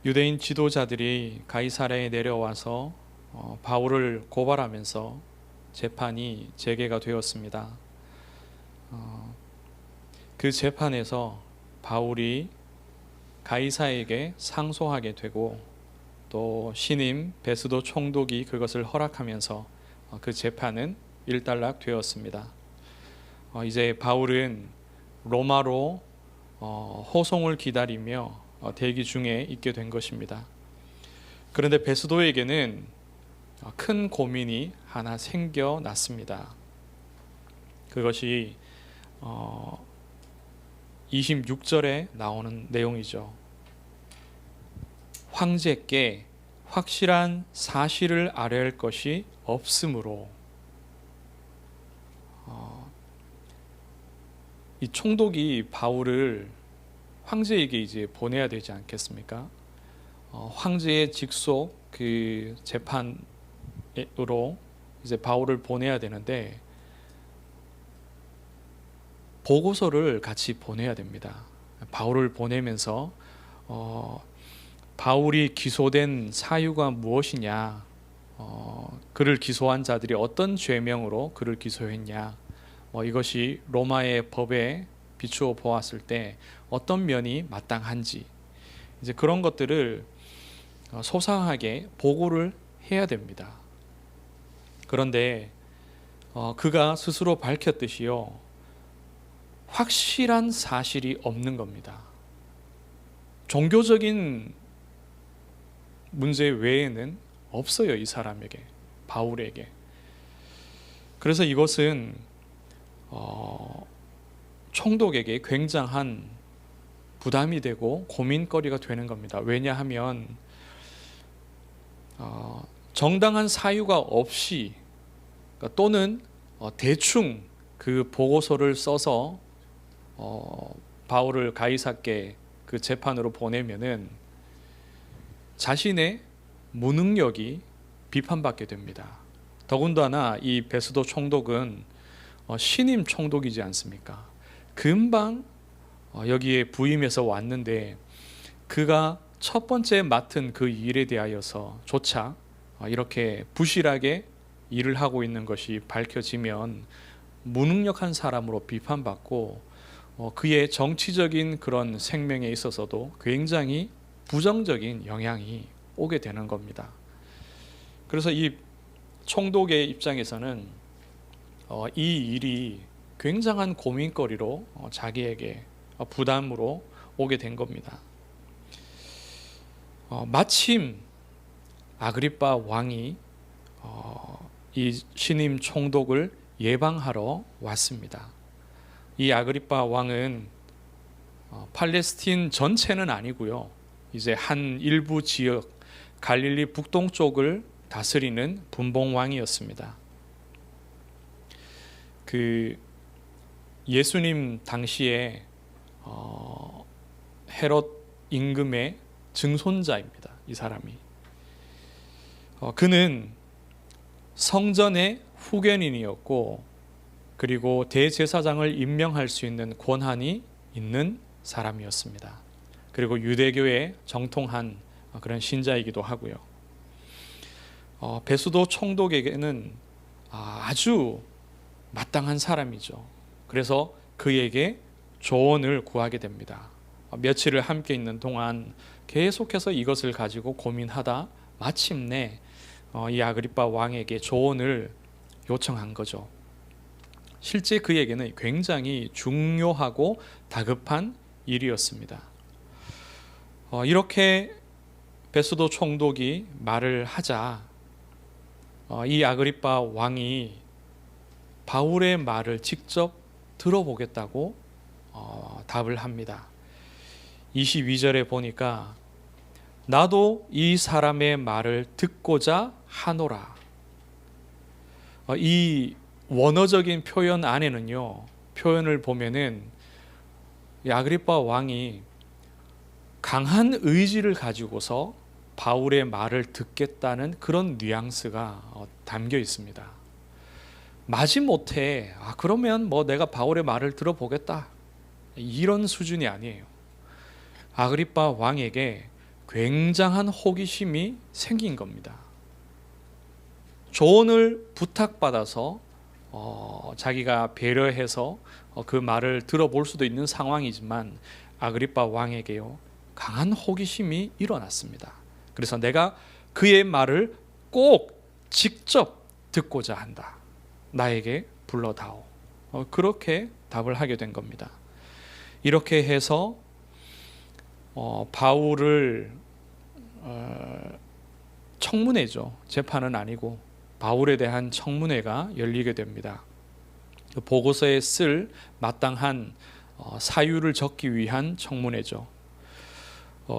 유대인 지도자들이 가이사랴에 내려와서 바울을 고발하면서 재판이 재개가 되었습니다. 그 재판에서 바울이 가이사에게 상소하게 되고 또 신임 베스도 총독이 그것을 허락하면서 그 재판은 일단락되었습니다. 이제 바울은 로마로 호송을 기다리며 대기 중에 있게 된 것입니다. 그런데 베스도에게는 큰 고민이 하나 생겨났습니다. 그것이 26절에 나오는 내용이죠. 황제께 확실한 사실을 아뢰할 것이 없으므로. 이 총독이 바울을 황제에게 이제 보내야 되지 않겠습니까? 황제의 직속 그 재판으로 이제 바울을 보내야 되는데 보고서를 같이 보내야 됩니다. 바울을 보내면서 바울이 기소된 사유가 무엇이냐, 그를 기소한 자들이 어떤 죄명으로 그를 기소했냐, 이것이 로마의 법에 비추어 보았을 때 어떤 면이 마땅한지, 이제 그런 것들을 소상하게 보고를 해야 됩니다. 그런데 그가 스스로 밝혔듯이요, 확실한 사실이 없는 겁니다. 종교적인 문제 외에는 없어요, 이 사람에게, 바울에게. 그래서 이것은 총독에게 굉장한 부담이 되고 고민거리가 되는 겁니다. 왜냐하면 정당한 사유가 없이 또는 대충 그 보고서를 써서 바울을 가이사께 그 재판으로 보내면은 자신의 무능력이 비판받게 됩니다. 더군다나 이 베스도 총독은 신임 총독이지 않습니까? 금방 여기에 부임해서 왔는데 그가 첫 번째 맡은 그 일에 대하여서조차 이렇게 부실하게 일을 하고 있는 것이 밝혀지면 무능력한 사람으로 비판받고 그의 정치적인 그런 생명에 있어서도 굉장히 부정적인 영향이 오게 되는 겁니다. 그래서 이 총독의 입장에서는 이 일이 굉장한 고민거리로 자기에게 부담으로 오게 된 겁니다. 마침 아그리빠 왕이 이 신임 총독을 예방하러 왔습니다. 이 아그리빠 왕은 팔레스틴 전체는 아니고요, 이제 한 일부 지역 갈릴리 북동쪽을 다스리는 분봉왕이었습니다. 그 예수님 당시에 헤롯 임금의 증손자입니다. 이 사람이. 그는 성전의 후견인이었고 그리고 대제사장을 임명할 수 있는 권한이 있는 사람이었습니다. 그리고 유대교의 정통한 그런 신자이기도 하고요. 베스도 총독에게는 아주 마땅한 사람이죠. 그래서 그에게 조언을 구하게 됩니다. 며칠을 함께 있는 동안 계속해서 이것을 가지고 고민하다 마침내 이 아그리빠 왕에게 조언을 요청한 거죠. 실제 그에게는 굉장히 중요하고 다급한 일이었습니다. 이렇게 베스도 총독이 말을 하자 이 아그리빠 왕이 바울의 말을 직접 들어보겠다고 답을 합니다. 22절에 보니까 나도 이 사람의 말을 듣고자 하노라. 이 원어적인 표현 안에는요, 표현을 보면은 아그리빠 왕이 강한 의지를 가지고서 바울의 말을 듣겠다는 그런 뉘앙스가 담겨 있습니다. 마지못해 그러면 내가 바울의 말을 들어보겠다, 이런 수준이 아니에요. 아그리빠 왕에게 굉장한 호기심이 생긴 겁니다. 조언을 부탁받아서 자기가 배려해서 그 말을 들어볼 수도 있는 상황이지만 아그리파 왕에게요 강한 호기심이 일어났습니다. 그래서 내가 그의 말을 꼭 직접 듣고자 한다. 나에게 불러다오. 그렇게 답을 하게 된 겁니다. 이렇게 해서 바울을 청문회죠. 재판은 아니고 바울에 대한 청문회가 열리게 됩니다. 보고서에 쓸 마땅한 사유를 적기 위한 청문회죠.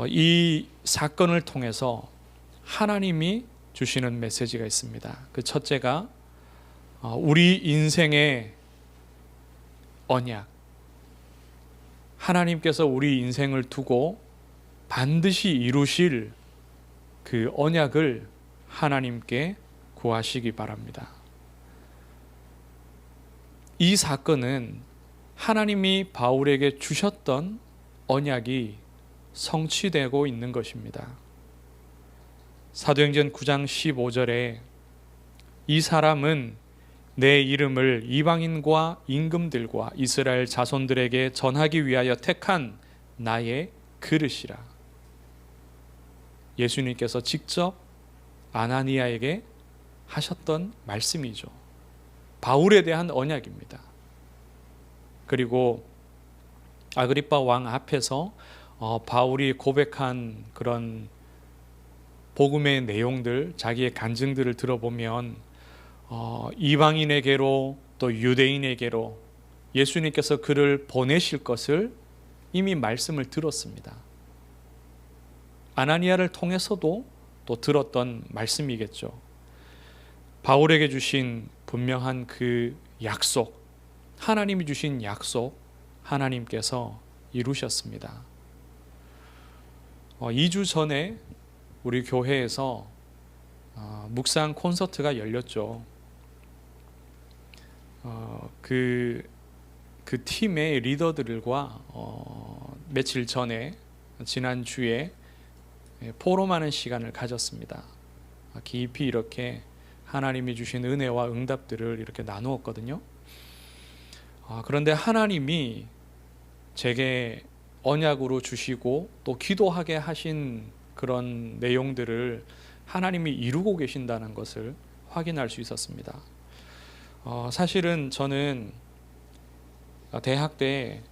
이 사건을 통해서 하나님이 주시는 메시지가 있습니다. 그 첫째가 우리 인생의 언약, 하나님께서 우리 인생을 두고 반드시 이루실 그 언약을 하나님께 구하시기 바랍니다. 이 사건은 하나님이 바울에게 주셨던 언약이 성취되고 있는 것입니다. 사도행전 9장 15절에 이 사람은 내 이름을 이방인과 임금들과 이스라엘 자손들에게 전하기 위하여 택한 나의 그릇이라. 예수님께서 직접 아나니아에게 하셨던 말씀이죠. 바울에 대한 언약입니다. 그리고 아그리파 왕 앞에서 바울이 고백한 그런 복음의 내용들, 자기의 간증들을 들어보면 이방인에게로 또 유대인에게로 예수님께서 그를 보내실 것을 이미 말씀을 들었습니다. 아나니아를 통해서도 또 들었던 말씀이겠죠. 바울에게 주신 분명한 그 약속, 하나님이 주신 약속, 하나님께서 이루셨습니다. 2주 전에 우리 교회에서 묵상 콘서트가 열렸죠. 그 팀의 리더들과 며칠 전에 지난주에 포럼하는 시간을 가졌습니다. 깊이 이렇게 하나님이 주신 은혜와 응답들을 이렇게 나누었거든요. 그런데 하나님이 제게 언약으로 주시고 또 기도하게 하신 그런 내용들을 하나님이 이루고 계신다는 것을 확인할 수 있었습니다. 사실은 저는 대학 때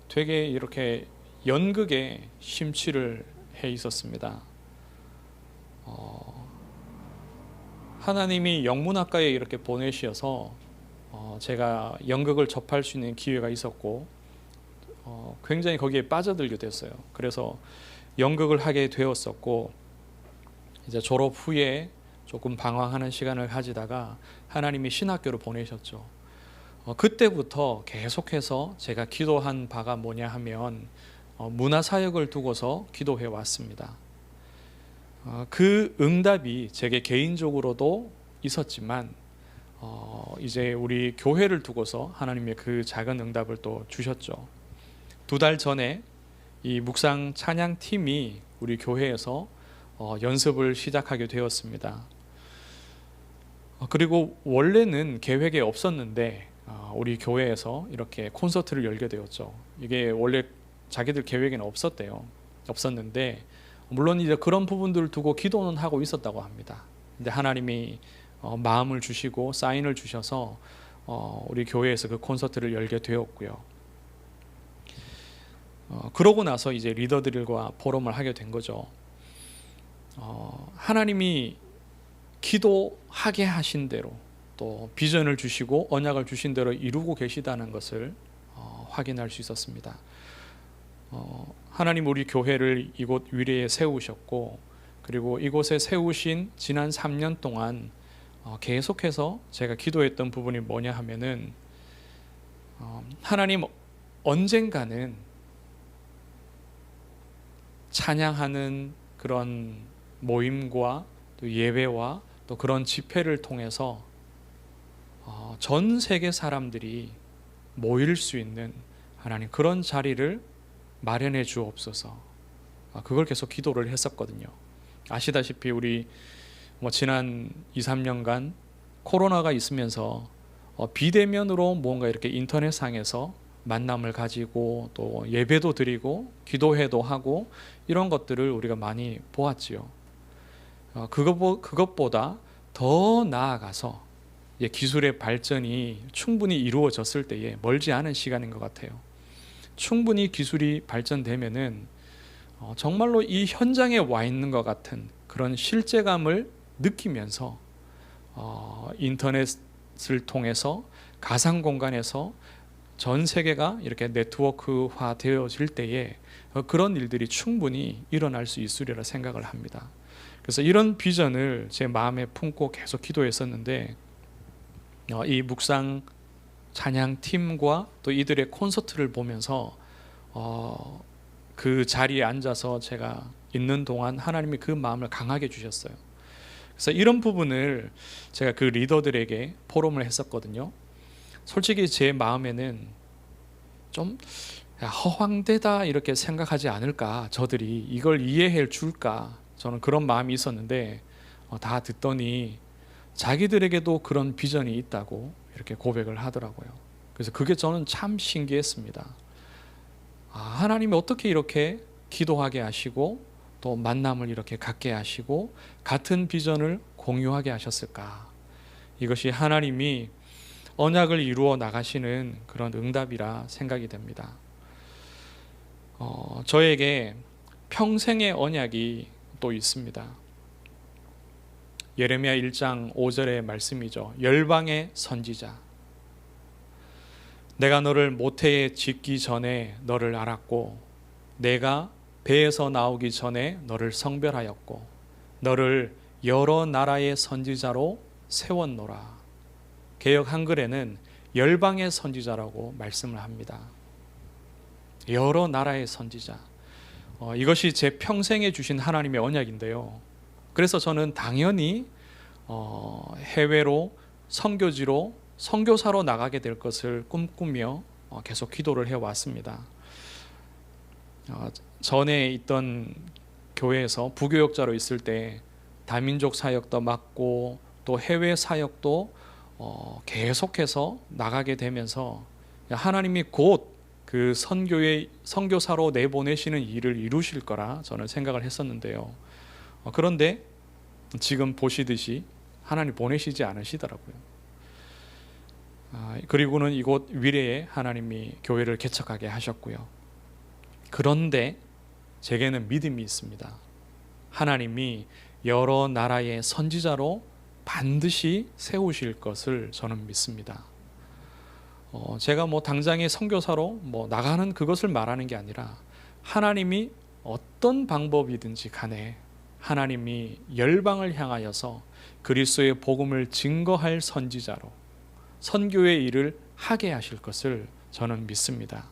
되게 이렇게 연극에 심취를 해 있었습니다. 하나님이 영문학과에 이렇게 보내셔서 제가 연극을 접할 수 있는 기회가 있었고 굉장히 거기에 빠져들게 됐어요. 그래서 연극을 하게 되었었고 이제 졸업 후에 조금 방황하는 시간을 가지다가 하나님이 신학교로 보내셨죠. 그때부터 계속해서 제가 기도한 바가 뭐냐 하면 문화사역을 두고서 기도해 왔습니다. 그 응답이 제게 개인적으로도 있었지만 이제 우리 교회를 두고서 하나님의 그 작은 응답을 또 주셨죠. 2달 전에 이 묵상 찬양 팀이 우리 교회에서 연습을 시작하게 되었습니다. 그리고 원래는 계획에 없었는데 우리 교회에서 이렇게 콘서트를 열게 되었죠. 이게 원래 자기들 계획에는 없었는데 물론 이제 그런 부분들을 두고 기도는 하고 있었다고 합니다. 근데 하나님이 마음을 주시고 사인을 주셔서 우리 교회에서 그 콘서트를 열게 되었고요. 그러고 나서 이제 리더들과 포럼을 하게 된 거죠. 하나님이 기도하게 하신 대로 또 비전을 주시고 언약을 주신 대로 이루고 계시다는 것을 확인할 수 있었습니다. 하나님 우리 교회를 이곳 위례에 세우셨고 그리고 이곳에 세우신 지난 3년 동안 계속해서 제가 기도했던 부분이 뭐냐 하면은 하나님 언젠가는 찬양하는 그런 모임과 또 예배와 또 그런 집회를 통해서 전 세계 사람들이 모일 수 있는 하나님 그런 자리를 마련해 주옵소서. 그걸 계속 기도를 했었거든요. 아시다시피 우리 지난 2, 3년간 코로나가 있으면서 비대면으로 뭔가 이렇게 인터넷상에서 만남을 가지고 또 예배도 드리고 기도회도 하고 이런 것들을 우리가 많이 보았지요. 그것보다 더 나아가서 기술의 발전이 충분히 이루어졌을 때에 멀지 않은 시간인 것 같아요. 충분히 기술이 발전되면은 정말로 이 현장에 와 있는 것 같은 그런 실제감을 느끼면서 인터넷을 통해서 가상 공간에서 전 세계가 이렇게 네트워크화 되어질 때에 그런 일들이 충분히 일어날 수 있으리라 생각을 합니다. 그래서 이런 비전을 제 마음에 품고 계속 기도했었는데 이 묵상 찬양 팀과 또 이들의 콘서트를 보면서 그 자리에 앉아서 제가 있는 동안 하나님이 그 마음을 강하게 주셨어요. 그래서 이런 부분을 제가 그 리더들에게 포럼을 했었거든요. 솔직히 제 마음에는 좀 허황되다 이렇게 생각하지 않을까, 저들이 이걸 이해해 줄까, 저는 그런 마음이 있었는데 다 듣더니 자기들에게도 그런 비전이 있다고 이렇게 고백을 하더라고요. 그래서 그게 저는 참 신기했습니다. 하나님이 어떻게 이렇게 기도하게 하시고 또 만남을 이렇게 갖게 하시고 같은 비전을 공유하게 하셨을까? 이것이 하나님이 언약을 이루어 나가시는 그런 응답이라 생각이 됩니다. 저에게 평생의 언약이 또 있습니다. 예레미야 1장 5절의 말씀이죠. 열방의 선지자. 내가 너를 모태에 짓기 전에 너를 알았고 내가 배에서 나오기 전에 너를 성별하였고 너를 여러 나라의 선지자로 세웠노라. 개역 한글에는 열방의 선지자라고 말씀을 합니다. 여러 나라의 선지자. 이것이 제 평생에 주신 하나님의 언약인데요. 그래서 저는 당연히 해외로 선교지로 선교사로 나가게 될 것을 꿈꾸며 계속 기도를 해왔습니다. 전에 있던 교회에서 부교역자로 있을 때 다민족 사역도 맡고 또 해외 사역도 계속해서 나가게 되면서 하나님이 곧 그 선교사로 내보내시는 일을 이루실 거라 저는 생각을 했었는데요. 그런데 지금 보시듯이 하나님 보내시지 않으시더라고요. 그리고는 이곳 위례에 하나님이 교회를 개척하게 하셨고요. 그런데 제게는 믿음이 있습니다. 하나님이 여러 나라의 선지자로 반드시 세우실 것을 저는 믿습니다. 제가 당장의 선교사로 나가는 그것을 말하는 게 아니라 하나님이 어떤 방법이든지 간에 하나님이 열방을 향하여서 그리스도의 복음을 증거할 선지자로 선교의 일을 하게 하실 것을 저는 믿습니다.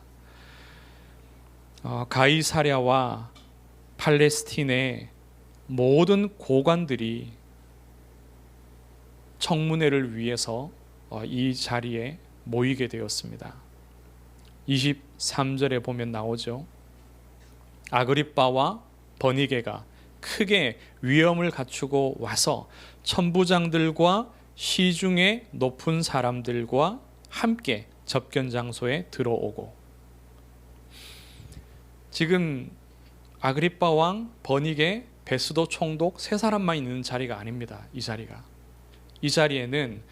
가이사랴와 팔레스틴의 모든 고관들이 청문회를 위해서 이 자리에 모이게 되었습니다. 23절에 보면 나오죠. 아그리빠와 버니게가 크게 위엄을 갖추고 와서 천부장들과 시중의 높은 사람들과 함께 접견 장소에 들어오고, 지금 아그리빠 왕, 버니게, 베스도 총독 세 사람만 있는 자리가 아닙니다. 이 자리에는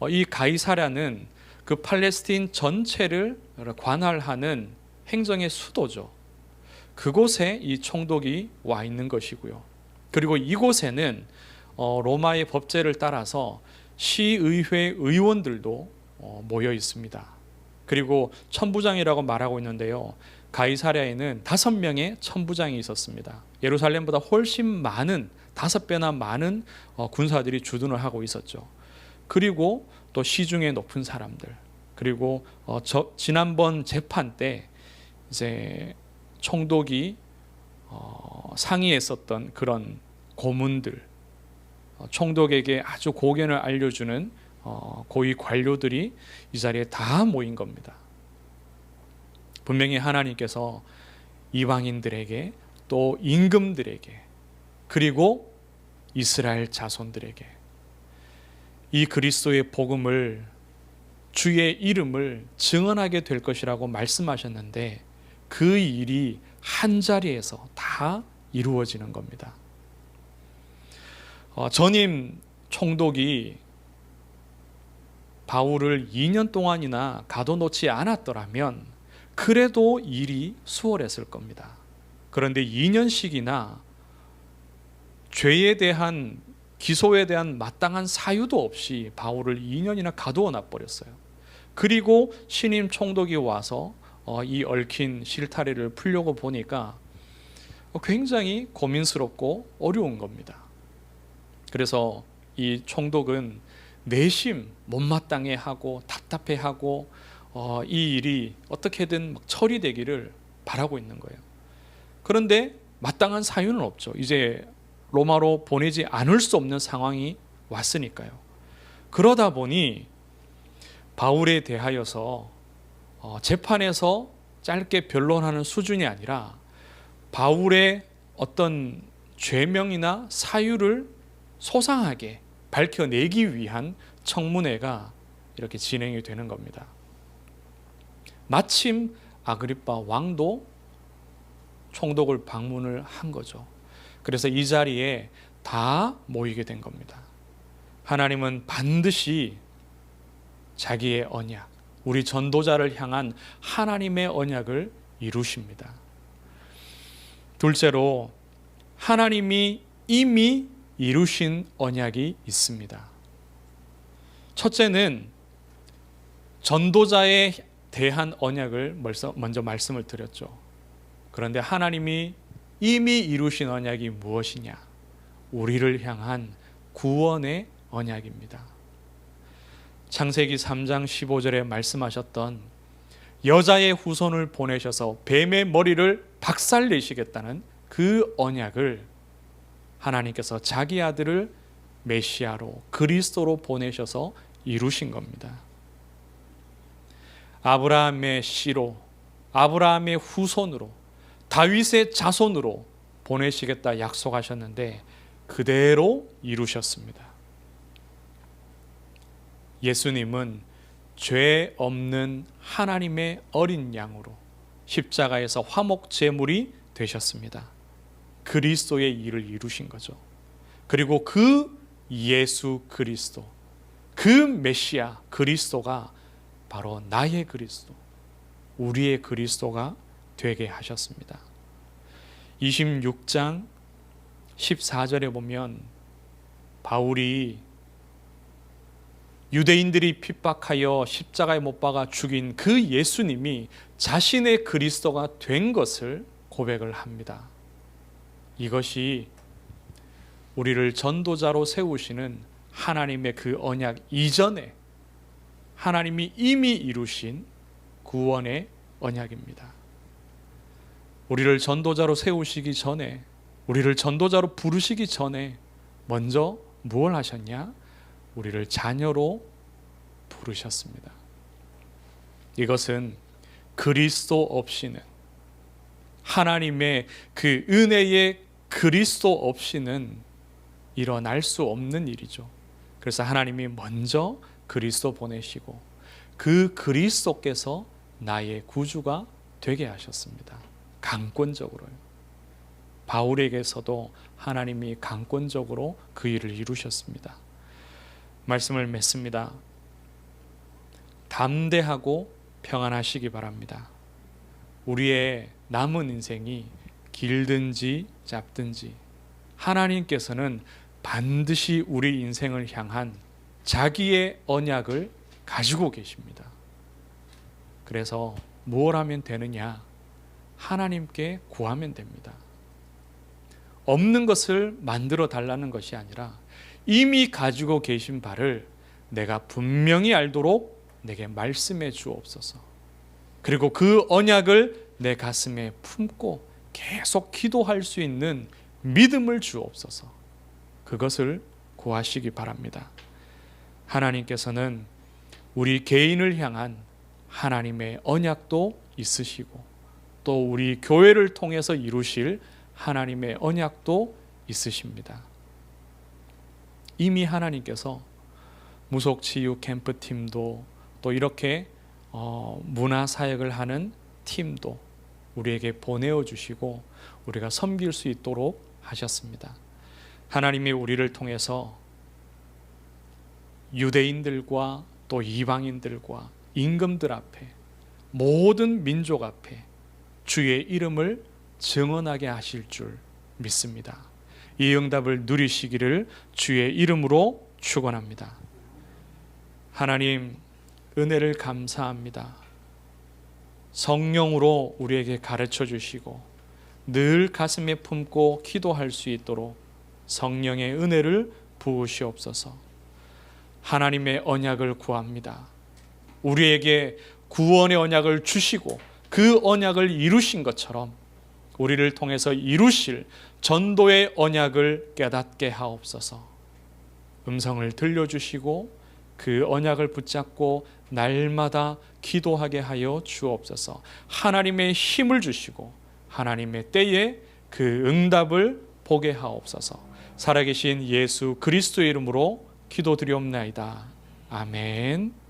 이 가이사랴는 그 팔레스틴 전체를 관할하는 행정의 수도죠. 그곳에 이 총독이 와 있는 것이고요. 그리고 이곳에는 로마의 법제를 따라서 시의회 의원들도 모여 있습니다. 그리고 천부장이라고 말하고 있는데요. 가이사랴에는 5명의 천부장이 있었습니다. 예루살렘보다 훨씬 많은 5배나 많은 군사들이 주둔을 하고 있었죠. 그리고 또 시중에 높은 사람들, 그리고 지난번 재판 때 이제 총독이 상의했었던 그런 고문들, 총독에게 아주 고견을 알려주는 고위 관료들이 이 자리에 다 모인 겁니다. 분명히 하나님께서 이방인들에게 또 임금들에게, 그리고 이스라엘 자손들에게 이 그리스도의 복음을, 주의 이름을 증언하게 될 것이라고 말씀하셨는데, 그 일이 한자리에서 다 이루어지는 겁니다. 전임 총독이 바울을 2년 동안이나 가둬놓지 않았더라면 그래도 일이 수월했을 겁니다. 그런데 2년씩이나 죄에 대한, 기소에 대한 마땅한 사유도 없이 바울을 2년이나 가두어 놔버렸어요. 그리고 신임 총독이 와서 이 얽힌 실타래를 풀려고 보니까 굉장히 고민스럽고 어려운 겁니다. 그래서 이 총독은 내심 못마땅해 하고 답답해 하고 이 일이 어떻게든 처리되기를 바라고 있는 거예요. 그런데 마땅한 사유는 없죠. 이제 로마로 보내지 않을 수 없는 상황이 왔으니까요. 그러다 보니 바울에 대하여서 재판에서 짧게 변론하는 수준이 아니라 바울의 어떤 죄명이나 사유를 소상하게 밝혀내기 위한 청문회가 이렇게 진행이 되는 겁니다. 마침 아그리빠 왕도 총독을 방문을 한 거죠. 그래서 이 자리에 다 모이게 된 겁니다. 하나님은 반드시 자기의 언약, 우리 전도자를 향한 하나님의 언약을 이루십니다. 둘째로, 하나님이 이미 이루신 언약이 있습니다. 첫째는 전도자에 대한 언약을 먼저 말씀을 드렸죠. 그런데 하나님이 이미 이루신 언약이 무엇이냐? 우리를 향한 구원의 언약입니다. 창세기 3장 15절에 말씀하셨던 여자의 후손을 보내셔서 뱀의 머리를 박살내시겠다는 그 언약을 하나님께서 자기 아들을 메시아로, 그리스도로 보내셔서 이루신 겁니다. 아브라함의 씨로, 아브라함의 후손으로, 다윗의 자손으로 보내시겠다 약속하셨는데 그대로 이루셨습니다. 예수님은 죄 없는 하나님의 어린 양으로 십자가에서 화목 제물이 되셨습니다. 그리스도의 일을 이루신 거죠. 그리고 그 예수 그리스도, 그 메시아 그리스도가 바로 나의 그리스도, 우리의 그리스도가 되게 하셨습니다. 26장 14절에 보면 바울이 유대인들이 핍박하여 십자가에 못 박아 죽인 그 예수님이 자신의 그리스도가 된 것을 고백을 합니다. 이것이 우리를 전도자로 세우시는 하나님의 그 언약 이전에 하나님이 이미 이루신 구원의 언약입니다. 우리를 전도자로 세우시기 전에, 우리를 전도자로 부르시기 전에 먼저 무엇을 하셨냐? 우리를 자녀로 부르셨습니다. 이것은 그리스도 없이는, 하나님의 그 은혜의 그리스도 없이는 일어날 수 없는 일이죠. 그래서 하나님이 먼저 그리스도 보내시고 그 그리스도께서 나의 구주가 되게 하셨습니다. 강권적으로요. 바울에게서도 하나님이 강권적으로 그 일을 이루셨습니다. 말씀을 맺습니다. 담대하고 평안하시기 바랍니다. 우리의 남은 인생이 길든지 짧든지 하나님께서는 반드시 우리 인생을 향한 자기의 언약을 가지고 계십니다. 그래서 무엇 하면 되느냐? 하나님께 구하면 됩니다. 없는 것을 만들어 달라는 것이 아니라 이미 가지고 계신 바를 내가 분명히 알도록 내게 말씀해 주옵소서. 그리고 그 언약을 내 가슴에 품고 계속 기도할 수 있는 믿음을 주옵소서. 그것을 구하시기 바랍니다. 하나님께서는 우리 개인을 향한 하나님의 언약도 있으시고 또 우리 교회를 통해서 이루실 하나님의 언약도 있으십니다. 이미 하나님께서 무속치유 캠프팀도 또 이렇게 문화사역을 하는 팀도 우리에게 보내어 주시고 우리가 섬길 수 있도록 하셨습니다. 하나님이 우리를 통해서 유대인들과 또 이방인들과 임금들 앞에 모든 민족 앞에 주의 이름을 증언하게 하실 줄 믿습니다. 이 응답을 누리시기를 주의 이름으로 축원합니다. 하나님, 은혜를 감사합니다. 성령으로 우리에게 가르쳐 주시고 늘 가슴에 품고 기도할 수 있도록 성령의 은혜를 부으시옵소서. 하나님의 언약을 구합니다. 우리에게 구원의 언약을 주시고 그 언약을 이루신 것처럼 우리를 통해서 이루실 전도의 언약을 깨닫게 하옵소서. 음성을 들려주시고 그 언약을 붙잡고 날마다 기도하게 하여 주옵소서. 하나님의 힘을 주시고 하나님의 때에 그 응답을 보게 하옵소서. 살아계신 예수 그리스도의 이름으로 기도드리옵나이다. 아멘.